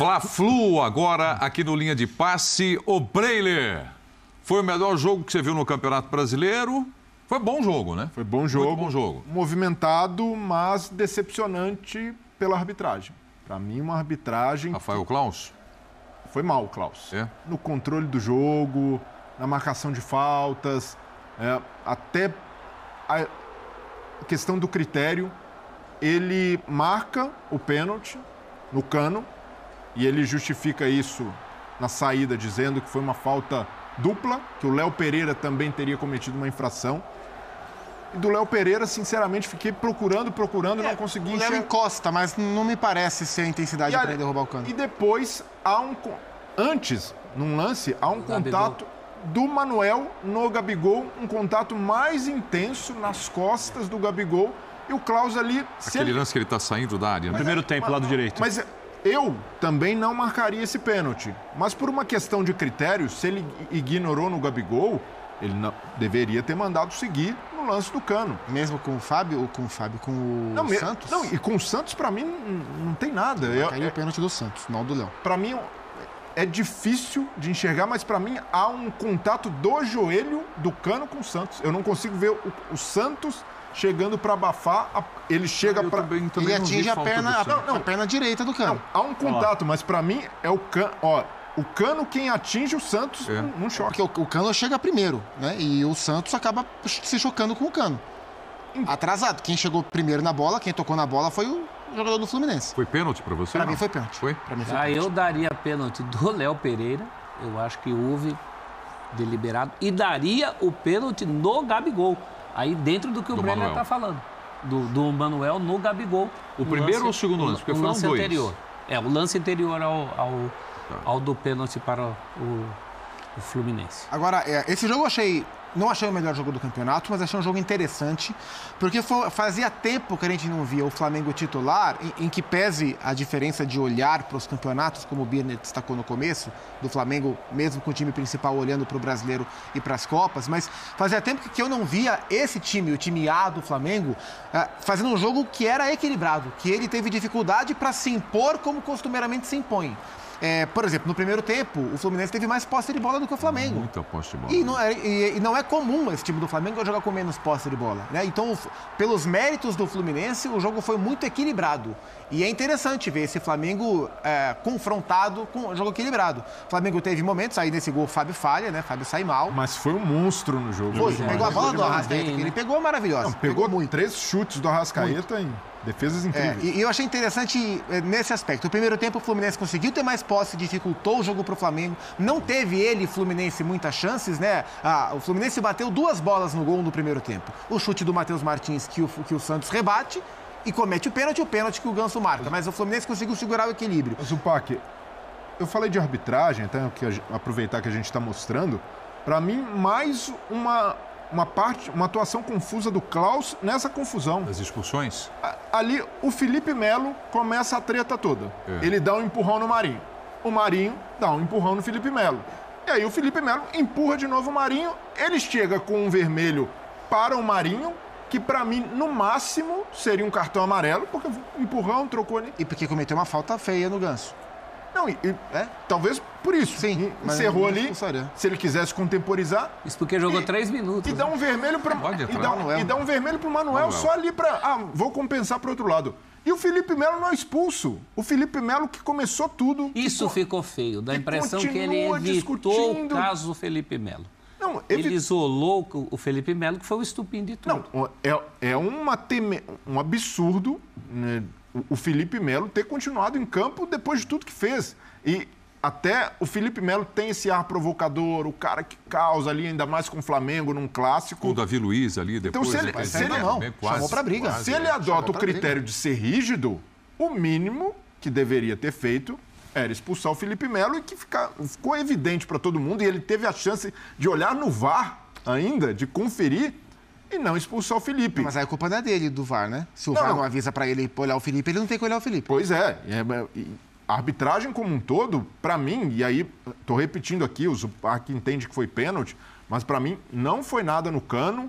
Fla-Flu agora aqui no Linha de Passe. O Breiler, foi o melhor jogo que você viu no Campeonato Brasileiro? Foi bom jogo, né? Foi bom jogo. Muito bom jogo. Movimentado, mas decepcionante pela arbitragem. Para mim, uma arbitragem... Rafael Klaus? Foi mal, Klaus. É? No controle do jogo, na marcação de faltas, até a questão do critério. Ele marca o pênalti no Cano e ele justifica isso na saída, dizendo que foi uma falta dupla, que o Léo Pereira também teria cometido uma infração. E do Léo Pereira, sinceramente, fiquei procurando, não consegui enxergar. O Léo encosta, mas não me parece ser a intensidade para ele derrubar o Cano. E depois, antes, num lance, há um contato do Manuel no Gabigol, um contato mais intenso nas costas do Gabigol. E o Klaus ali... Aquele lance que ele está saindo da área. No primeiro tempo, lado direito. Mas eu também não marcaria esse pênalti. Mas por uma questão de critério, se ele ignorou no Gabigol, ele não deveria ter mandado seguir no lance do Cano. Mesmo com o Fábio ou com o Santos? Não, e com o Santos, para mim, não tem nada. Caiu o pênalti do Santos, não do Léo. Para mim, é difícil de enxergar, mas para mim há um contato do joelho do Cano com o Santos. Eu não consigo ver o Santos chegando para abafar, ele chega para... Ele atinge a perna direita do Cano. Não, há um contato, mas para mim é o Cano... O Cano quem atinge o Santos num choque. Porque o Cano chega primeiro, né? E o Santos acaba se chocando com o Cano. Atrasado. Quem chegou primeiro na bola, quem tocou na bola foi o jogador do Fluminense. Foi pênalti para você? Para mim foi pênalti. Foi? Pra mim foi pênalti. Eu daria pênalti do Léo Pereira. Eu acho que houve deliberado. E daria o pênalti no Gabigol. Aí dentro do que o Brenner está falando. Do Manuel no Gabigol. O primeiro ou o segundo lance? Porque foram lance dois. Anterior. O lance anterior ao do pênalti para o Fluminense. Agora, esse jogo não achei o melhor jogo do campeonato, mas achei um jogo interessante, porque fazia tempo que a gente não via o Flamengo titular, em que pese a diferença de olhar para os campeonatos, como o Birner destacou no começo, do Flamengo, mesmo com o time principal olhando para o Brasileiro e para as Copas, mas fazia tempo que eu não via esse time, o time A do Flamengo, fazendo um jogo que era equilibrado, que ele teve dificuldade para se impor como costumeiramente se impõe. Por exemplo, no primeiro tempo, o Fluminense teve mais posse de bola do que o Flamengo. Muita posse de bola. E não é comum esse time do Flamengo jogar com menos posse de bola, né? Então, pelos méritos do Fluminense, o jogo foi muito equilibrado. E é interessante ver esse Flamengo confrontado com um jogo equilibrado. O Flamengo teve momentos, aí nesse gol o Fábio falha, né? O Fábio sai mal. Mas foi um monstro no jogo. Foi, pegou a bola do Arrascaeta, que ele pegou maravilhosa. Não, pegou muito. 3 chutes do Arrascaeta em defesas incríveis. E eu achei interessante nesse aspecto. No primeiro tempo, o Fluminense conseguiu ter mais posse, dificultou o jogo para o Flamengo. Não teve ele, Fluminense, muitas chances, né? O Fluminense bateu 2 bolas no gol no primeiro tempo. O chute do Matheus Martins, que o Santos rebate, e comete o pênalti que o Ganso marca. Mas o Fluminense conseguiu segurar o equilíbrio. Zupac, eu falei de arbitragem, então, aproveitar que a gente está mostrando. Para mim, mais uma atuação confusa do Klaus nessa confusão. Das expulsões? Ali, o Felipe Melo começa a treta toda. Ele dá um empurrão no Marinho. O Marinho dá um empurrão no Felipe Melo. E aí o Felipe Melo empurra de novo o Marinho. Ele chega com um vermelho para o Marinho, que para mim, no máximo, seria um cartão amarelo, porque empurrão, trocou ali. E porque cometeu uma falta feia no Ganso. Não, talvez por isso. Sim, encerrou ali. Se ele quisesse contemporizar. Isso porque jogou 3 minutos. E dá um vermelho para e dá um vermelho para o Manuel só ali para. Vou compensar para o outro lado. E o Felipe Melo não é expulso. O Felipe Melo que começou tudo. Isso ficou feio. Dá a impressão que ele evitou o caso Felipe Melo. Não, ele isolou o Felipe Melo, que foi o estupim de tudo. Não, é um absurdo, né, o Felipe Melo ter continuado em campo depois de tudo que fez. E até o Felipe Melo tem esse ar provocador, o cara que causa ali, ainda mais com o Flamengo, num clássico. Com o Davi Luiz ali, depois... Então, se ele chamou pra briga. Se ele adota o critério de ser rígido, o mínimo que deveria ter feito era expulsar o Felipe Melo, e que ficou evidente para todo mundo, e ele teve a chance de olhar no VAR ainda, de conferir, e não expulsar o Felipe. Mas aí a culpa não é dele, do VAR, né? Se o VAR não avisa para ele olhar o Felipe, ele não tem que olhar o Felipe. Pois é. A arbitragem como um todo, para mim, e aí estou repetindo aqui, o Zupac entende que foi pênalti, mas para mim não foi nada no Cano.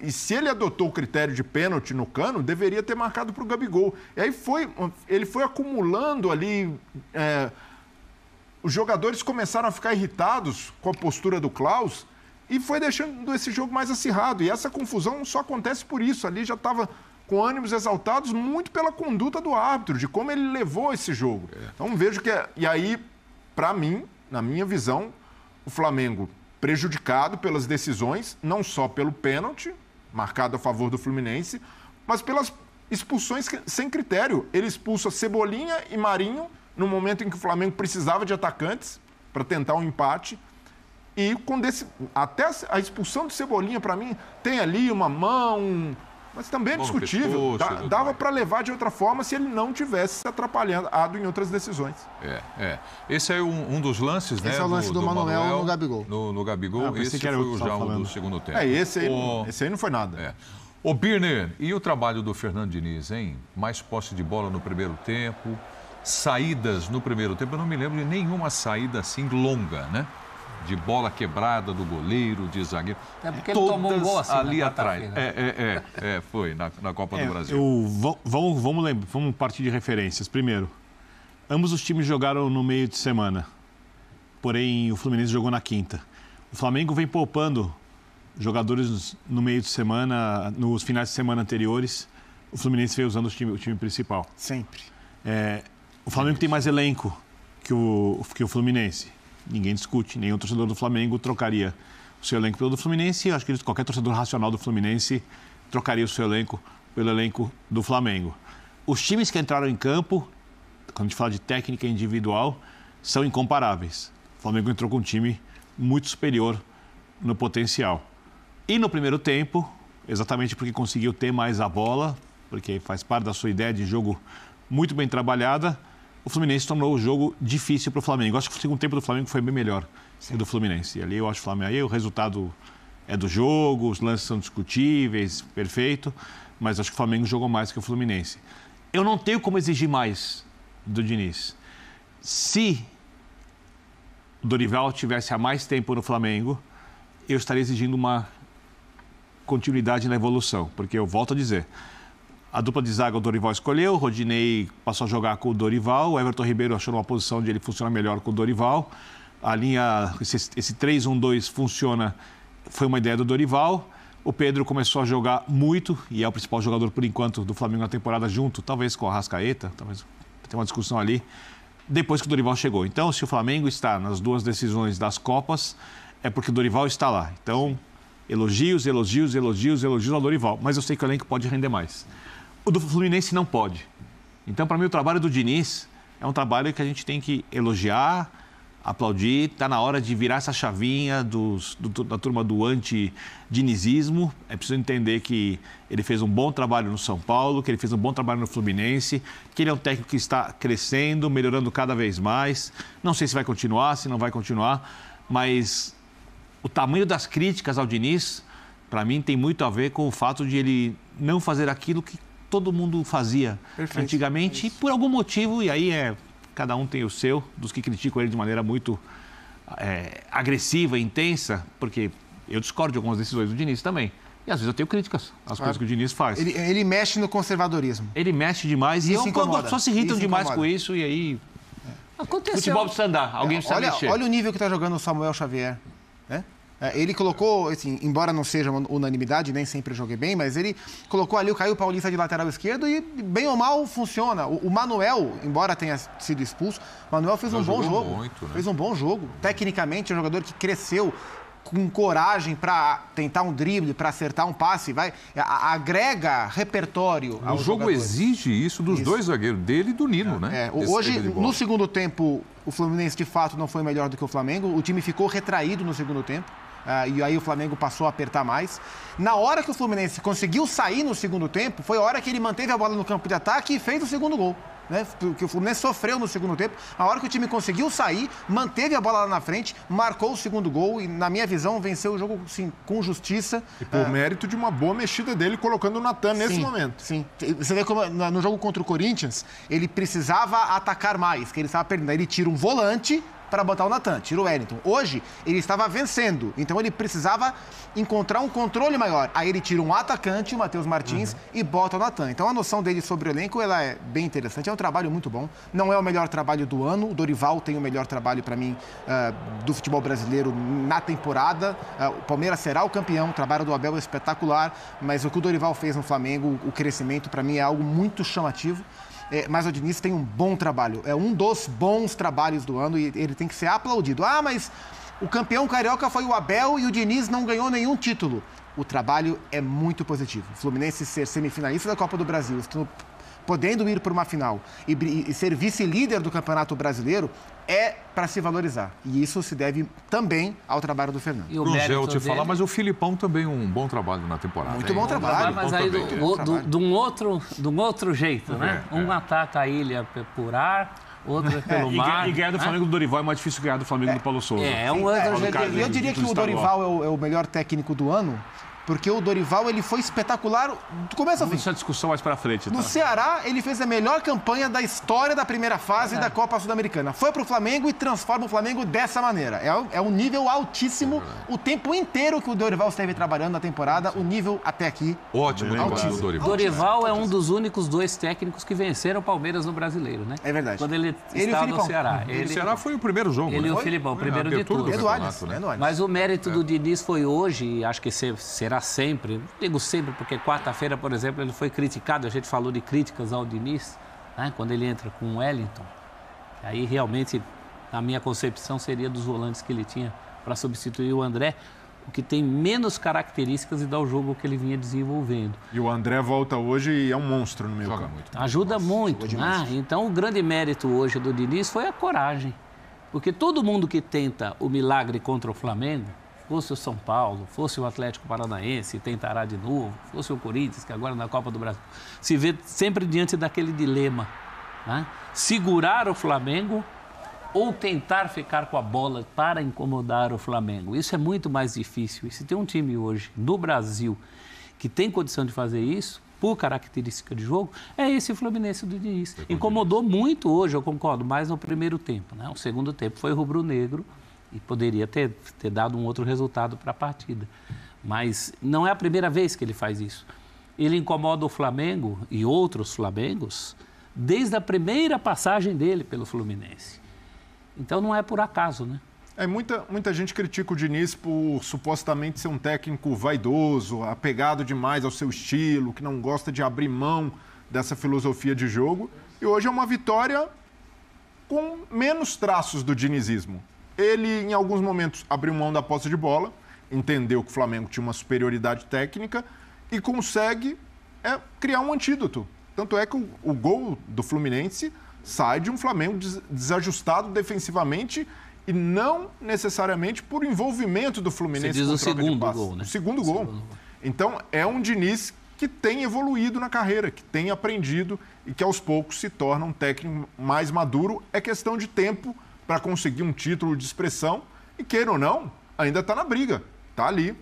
E se ele adotou o critério de pênalti no Cano, deveria ter marcado para o Gabigol. E aí ele foi acumulando ali... os jogadores começaram a ficar irritados com a postura do Klaus e foi deixando esse jogo mais acirrado. E essa confusão só acontece por isso. Ali já estava com ânimos exaltados muito pela conduta do árbitro, de como ele levou esse jogo. Então vejo que... E aí, para mim, na minha visão, o Flamengo prejudicado pelas decisões, não só pelo pênalti, marcado a favor do Fluminense, mas pelas expulsões sem critério. Ele expulsa Cebolinha e Marinho no momento em que o Flamengo precisava de atacantes para tentar um empate. E até a expulsão de Cebolinha, para mim, tem ali uma mão... Mas também é discutível. Dava para levar de outra forma se ele não tivesse se atrapalhado em outras decisões. Esse é um dos lances, né? Esse é o lance do Manuel no Gabigol. No Gabigol, esse foi já um do segundo tempo. Esse aí não foi nada. Ô, Birner, e o trabalho do Fernando Diniz, hein? Mais posse de bola no primeiro tempo, saídas no primeiro tempo. Eu não me lembro de nenhuma saída assim longa, né? De bola quebrada do goleiro, de zagueiro. É porque ele tomou um gol assim ali atrás. Foi na Copa do Brasil. Vamos partir de referências. Primeiro, ambos os times jogaram no meio de semana. Porém, o Fluminense jogou na quinta. O Flamengo vem poupando jogadores no meio de semana, nos finais de semana anteriores. O Fluminense veio usando o time principal. Sempre. O Flamengo tem mais elenco que o Fluminense. Ninguém discute, nenhum torcedor do Flamengo trocaria o seu elenco pelo do Fluminense. Eu acho que qualquer torcedor racional do Fluminense trocaria o seu elenco pelo elenco do Flamengo. Os times que entraram em campo, quando a gente fala de técnica individual, são incomparáveis. O Flamengo entrou com um time muito superior no potencial. E no primeiro tempo, exatamente porque conseguiu ter mais a bola, porque faz parte da sua ideia de jogo muito bem trabalhada, o Fluminense tornou o jogo difícil para o Flamengo. Acho que o segundo tempo do Flamengo foi bem melhor que o do Fluminense. E ali eu acho que o Flamengo, aí o resultado é do jogo, os lances são discutíveis, perfeito, mas acho que o Flamengo jogou mais que o Fluminense. Eu não tenho como exigir mais do Diniz. Se o Dorival tivesse há mais tempo no Flamengo, eu estaria exigindo uma continuidade na evolução, porque eu volto a dizer... A dupla de zaga o Dorival escolheu, o Rodinei passou a jogar com o Dorival, o Everton Ribeiro achou numa posição onde ele funciona melhor com o Dorival. A linha, esse 3-1-2 funciona, foi uma ideia do Dorival. O Pedro começou a jogar muito e é o principal jogador, por enquanto, do Flamengo na temporada, junto, talvez com o Arrascaeta, talvez tenha uma discussão ali, depois que o Dorival chegou. Então, se o Flamengo está nas duas decisões das Copas, é porque o Dorival está lá. Então, elogios ao Dorival. Mas eu sei que o elenco pode render mais. O do Fluminense não pode. Então, para mim, o trabalho do Diniz é um trabalho que a gente tem que elogiar, aplaudir. Está na hora de virar essa chavinha da turma do anti-dinizismo. É preciso entender que ele fez um bom trabalho no São Paulo, que ele fez um bom trabalho no Fluminense, que ele é um técnico que está crescendo, melhorando cada vez mais. Não sei se vai continuar, se não vai continuar, mas o tamanho das críticas ao Diniz, para mim, tem muito a ver com o fato de ele não fazer aquilo que todo mundo fazia antigamente, e por algum motivo, e aí cada um tem o seu, dos que criticam ele de maneira muito agressiva, intensa, porque eu discordo de algumas decisões do Diniz também. E às vezes eu tenho críticas às coisas que o Diniz faz. Ele mexe no conservadorismo. Ele mexe demais e as pessoas se irritam demais com isso e aí... Aconteceu. Futebol precisa andar, alguém precisa mexer. Olha o nível que está jogando o Samuel Xavier, né? Ele colocou, assim, embora não seja uma unanimidade, nem sempre joguei bem, mas ele colocou ali o Caio Paulista de lateral esquerdo e, bem ou mal, funciona. O Manuel, embora tenha sido expulso, o Manuel fez um bom jogo. Muito, né? Fez um bom jogo. Tecnicamente, é um jogador que cresceu com coragem para tentar um drible, para acertar um passe, agrega repertório ao O jogo jogador. Exige isso dos dois zagueiros, dele e do Nino, né? Hoje, no segundo tempo, o Fluminense, de fato, não foi melhor do que o Flamengo. O time ficou retraído no segundo tempo. E aí o Flamengo passou a apertar mais. Na hora que o Fluminense conseguiu sair no segundo tempo, foi a hora que ele manteve a bola no campo de ataque e fez o segundo gol. Né? Porque o Fluminense sofreu no segundo tempo. A hora que o time conseguiu sair, manteve a bola lá na frente, marcou o segundo gol e, na minha visão, venceu o jogo assim, com justiça. E por mérito de uma boa mexida dele, colocando o Natan nesse momento. Sim. Você vê como no jogo contra o Corinthians, ele precisava atacar mais, que ele estava perdendo. Aí ele tira um volante para botar o Natan, tira o Wellington. Hoje, ele estava vencendo, então ele precisava encontrar um controle maior. Aí ele tira um atacante, o Matheus Martins, e bota o Natan. Então a noção dele sobre o elenco, ela é bem interessante, é um trabalho muito bom. Não é o melhor trabalho do ano, o Dorival tem o melhor trabalho para mim do futebol brasileiro na temporada. O Palmeiras será o campeão, o trabalho do Abel é espetacular, mas o que o Dorival fez no Flamengo, o crescimento para mim é algo muito chamativo. Mas o Diniz tem um bom trabalho, é um dos bons trabalhos do ano e ele tem que ser aplaudido. Ah, mas o campeão carioca foi o Abel e o Diniz não ganhou nenhum título. O trabalho é muito positivo. O Fluminense ser semifinalista da Copa do Brasil, podendo ir para uma final e ser vice-líder do Campeonato Brasileiro, é para se valorizar. E isso se deve também ao trabalho do Fernando. E o Zé, eu te falar, mas o Filipão também um bom trabalho na temporada. Muito bom trabalho. Mas aí de um outro jeito, né? Um ataca a ilha por ar, outro pelo mar. E ganhar do Flamengo do Dorival é mais difícil ganhar do Flamengo do Paulo Souza. Eu diria que o Dorival é o melhor técnico do ano, porque o Dorival ele foi espetacular do começo ao fim. Essa discussão mais para frente. No Ceará, ele fez a melhor campanha da história da primeira fase da Copa Sul-Americana. Foi para o Flamengo e transforma o Flamengo dessa maneira. É um nível altíssimo o tempo inteiro que o Dorival esteve trabalhando na temporada, o nível até aqui. Ótimo, altíssimo. Dorival é um dos únicos 2 técnicos que venceram o Palmeiras no Brasileiro, né? É verdade. Quando ele estava no Ceará. O Ceará foi o primeiro jogo. Ele e o Filipão, o primeiro de tudo. Mas o mérito do Diniz foi hoje, e acho que será sempre. Digo sempre porque quarta-feira, por exemplo, ele foi criticado, a gente falou de críticas ao Diniz, né, quando ele entra com o Wellington. Aí realmente, na minha concepção, seria dos volantes que ele tinha para substituir o André, o que tem menos características e dá o jogo que ele vinha desenvolvendo. E o André volta hoje e é um monstro no meio campo. Ajuda muito, né? Então o grande mérito hoje do Diniz foi a coragem, porque todo mundo que tenta o milagre contra o Flamengo, fosse o São Paulo, fosse o Atlético Paranaense, tentará de novo, fosse o Corinthians, que agora na Copa do Brasil, se vê sempre diante daquele dilema, né? Segurar o Flamengo ou tentar ficar com a bola para incomodar o Flamengo. Isso é muito mais difícil. E se tem um time hoje no Brasil que tem condição de fazer isso, por característica de jogo, é esse Fluminense do Diniz. Incomodou muito hoje, eu concordo, mais no primeiro tempo, né? O segundo tempo foi rubro-negro, e poderia ter dado um outro resultado para a partida. Mas não é a primeira vez que ele faz isso. Ele incomoda o Flamengo e outros Flamengos desde a primeira passagem dele pelo Fluminense. Então não é por acaso, né? Muita gente critica o Diniz por supostamente ser um técnico vaidoso, apegado demais ao seu estilo, que não gosta de abrir mão dessa filosofia de jogo. E hoje é uma vitória com menos traços do dinizismo. Ele, em alguns momentos, abriu mão da posse de bola, entendeu que o Flamengo tinha uma superioridade técnica e consegue criar um antídoto. Tanto é que o gol do Fluminense sai de um Flamengo desajustado defensivamente e não necessariamente por envolvimento do Fluminense. Você diz o segundo gol, né? O segundo gol. Então, é um Diniz que tem evoluído na carreira, que tem aprendido e que aos poucos se torna um técnico mais maduro. É questão de tempo para conseguir um título de expressão e, queira ou não, ainda está na briga, está ali.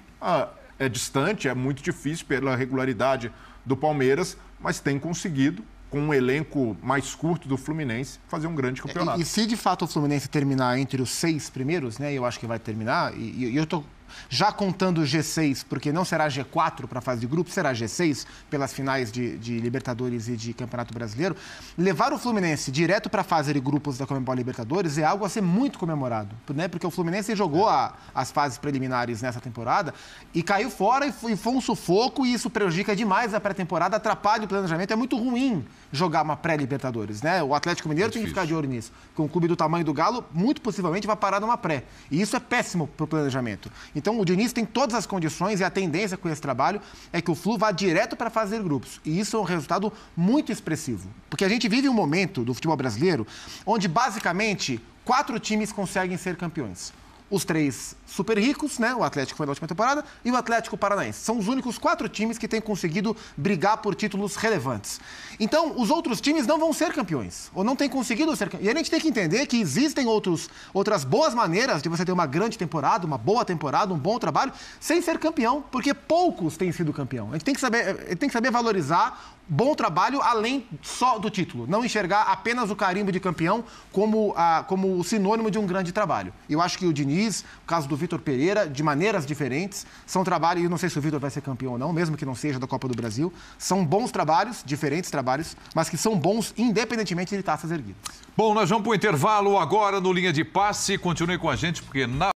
É distante, é muito difícil pela regularidade do Palmeiras, mas tem conseguido, com um elenco mais curto do Fluminense, fazer um grande campeonato. E se de fato o Fluminense terminar entre os 6 primeiros, né, eu acho que vai terminar, e eu estou já contando o G6, porque não será G4 para a fase de grupo, será G6 pelas finais de Libertadores e de Campeonato Brasileiro. Levar o Fluminense direto para a fase de grupos da Conmebol Libertadores é algo a ser muito comemorado, né? Porque o Fluminense jogou as fases preliminares nessa temporada e caiu fora e foi um sufoco, e isso prejudica demais a pré-temporada, atrapalha o planejamento. É muito ruim jogar uma pré-Libertadores, né? O Atlético Mineiro tem que ficar de olho nisso. Com um clube do tamanho do Galo, muito possivelmente vai parar numa pré. E isso é péssimo para o planejamento. Então, o Diniz tem todas as condições e a tendência com esse trabalho é que o Flu vá direto para fazer grupos. E isso é um resultado muito expressivo. Porque a gente vive um momento do futebol brasileiro onde, basicamente, 4 times conseguem ser campeões. Os 3 super ricos, né? O Atlético foi na última temporada, e o Atlético Paranaense. São os únicos 4 times que têm conseguido brigar por títulos relevantes. Então, os outros times não vão ser campeões, ou não têm conseguido ser campeões. E a gente tem que entender que existem outras boas maneiras de você ter uma grande temporada, uma boa temporada, um bom trabalho, sem ser campeão, porque poucos têm sido campeão. A gente tem que saber valorizar bom trabalho além só do título. Não enxergar apenas o carimbo de campeão como o sinônimo de um grande trabalho. Eu acho que o Diniz, o caso do Vitor Pereira, de maneiras diferentes, são trabalhos, e não sei se o Vitor vai ser campeão ou não, mesmo que não seja da Copa do Brasil, são bons trabalhos, diferentes trabalhos, mas que são bons independentemente de taças erguidas. Bom, nós vamos para o intervalo agora no Linha de Passe. Continue com a gente, porque na